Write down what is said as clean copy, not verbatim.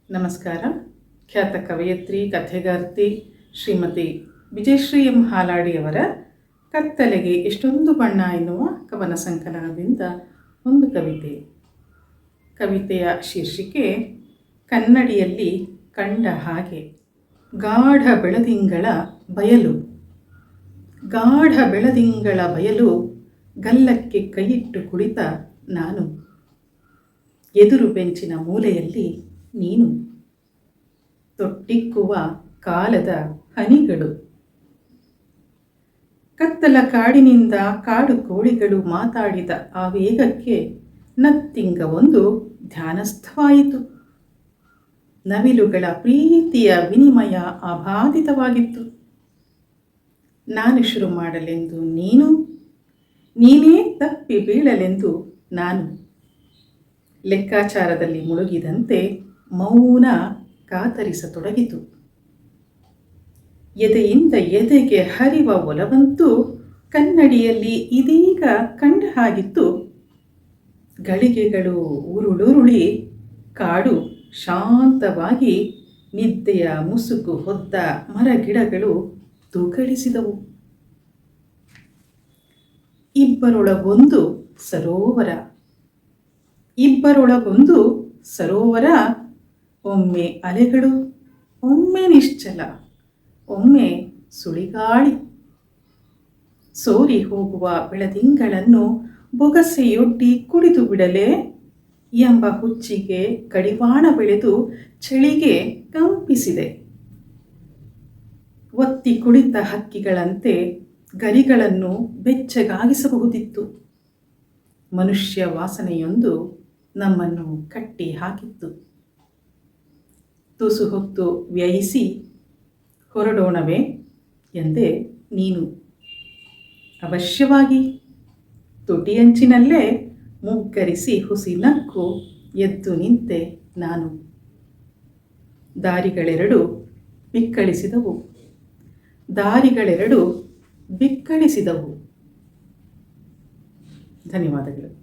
ನಮಸ್ಕಾರ. ಖ್ಯಾತ ಕವಯತ್ರಿ, ಕಥೆಗಾರ್ತಿ ಶ್ರೀಮತಿ ವಿಜಯಶ್ರೀ ಎಂ ಹಾಲಾಡಿಯವರ ಕತ್ತಲೆಗೆ ಎಷ್ಟೊಂದು ಬಣ್ಣ ಎನ್ನುವ ಕವನ ಸಂಕಲನದಿಂದ ಒಂದು ಕವಿತೆ. ಕವಿತೆಯ ಶೀರ್ಷಿಕೆ ಕನ್ನಡಿಯಲ್ಲಿ ಕಂಡ ಹಾಗೆ. ಗಾಢ ಬೆಳದಿಂಗಳ ಬಯಲು. ಗಾಢ ಬೆಳದಿಂಗಳ ಬಯಲು, ಗಲ್ಲಕ್ಕೆ ಕೈಯಿಟ್ಟು ಕುಳಿತ ನಾನು. ಎದುರು ಬೆಂಚಿನ ಮೂಲೆಯಲ್ಲಿ ನೀನು. ತೊಟ್ಟಿಕ್ಕುವ ಕಾಲದ ಹನಿಗಳು. ಕತ್ತಲ ಕಾಡಿನಿಂದ ಕಾಡು ಕೋಳಿಗಳು ಮಾತಾಡಿದ ಆ ವೇಗಕ್ಕೆ ನತ್ತಿಂಗ ಒಂದು ಧ್ಯಾನಸ್ಥವಾಯಿತು. ನವಿಲುಗಳ ಪ್ರೀತಿಯ ವಿನಿಮಯ ಅಬಾಧಿತವಾಗಿತ್ತು. ನಾನು ಶುರು ಮಾಡಲೆಂದು ನೀನೇ ತಪ್ಪಿ ಬೀಳಲೆಂದು ನಾನು. ಲೆಕ್ಕಾಚಾರದಲ್ಲಿ ಮುಳುಗಿದಂತೆ ಮೌನ ಕಾತರಿಸತೊಡಗಿತು. ಎದೆಯಿಂದ ಎದೆಗೆ ಹರಿವ ಒಲವಂತೂ ಕನ್ನಡಿಯಲ್ಲಿ ಇದೀಗ ಕಂಡ ಹಾಗಿತ್ತು. ಗಳಿಗೆಗಳು ಉರುಳುರುಳಿ ಕಾಡು ಶಾಂತವಾಗಿ ನಿದ್ದೆಯ ಮುಸುಕು ಹೊದ್ದ ಮರಗಿಡಗಳು ತೂಕಡಿಸಿದವು. ಇಬ್ಬರೊಳಗೊಂದು ಸರೋವರ. ಒಮ್ಮೆ ಅಲೆಗಳು, ಒಮ್ಮೆ ನಿಶ್ಚಲ, ಒಮ್ಮೆ ಸುಳಿಗಾಳಿ. ಸೋರಿ ಹೋಗುವ ಬೆಳದಿಂಗಳನ್ನು ಬೊಗಸೆಯೊಡ್ಡಿ ಕುಡಿದು ಬಿಡಲೇ ಎಂಬ ಹುಚ್ಚಿಗೆ ಕಡಿವಾಣ ಬೆಳೆದು ಚಳಿಗೆ ಕಂಪಿಸಿದೆ. ಒತ್ತಿ ಕುಳಿತ ಹಕ್ಕಿಗಳಂತೆ ಗರಿಗಳನ್ನು ಬೆಚ್ಚಗಾಗಿಸಬಹುದಿತ್ತು. ಮನುಷ್ಯ ವಾಸನೆಯೊಂದು ನಮ್ಮನ್ನು ಕಟ್ಟಿ ಹಾಕಿತ್ತು. ತುಸು ಹೊತ್ತು ವ್ಯಯಿಸಿ ಹೊರಡೋಣವೇ ಎಂದೆ ನೀನು. ಅವಶ್ಯವಾಗಿ. ತುಟಿಯಂಚಿನಲ್ಲೇ ಮುಗ್ಗರಿಸಿ ಹುಸಿ ನಕ್ಕು ಎದ್ದು ನಿಂತೆ ನಾನು. ದಾರಿಗಳೆರಡು ಬಿಕ್ಕಳಿಸಿದವು. ಧನ್ಯವಾದಗಳು.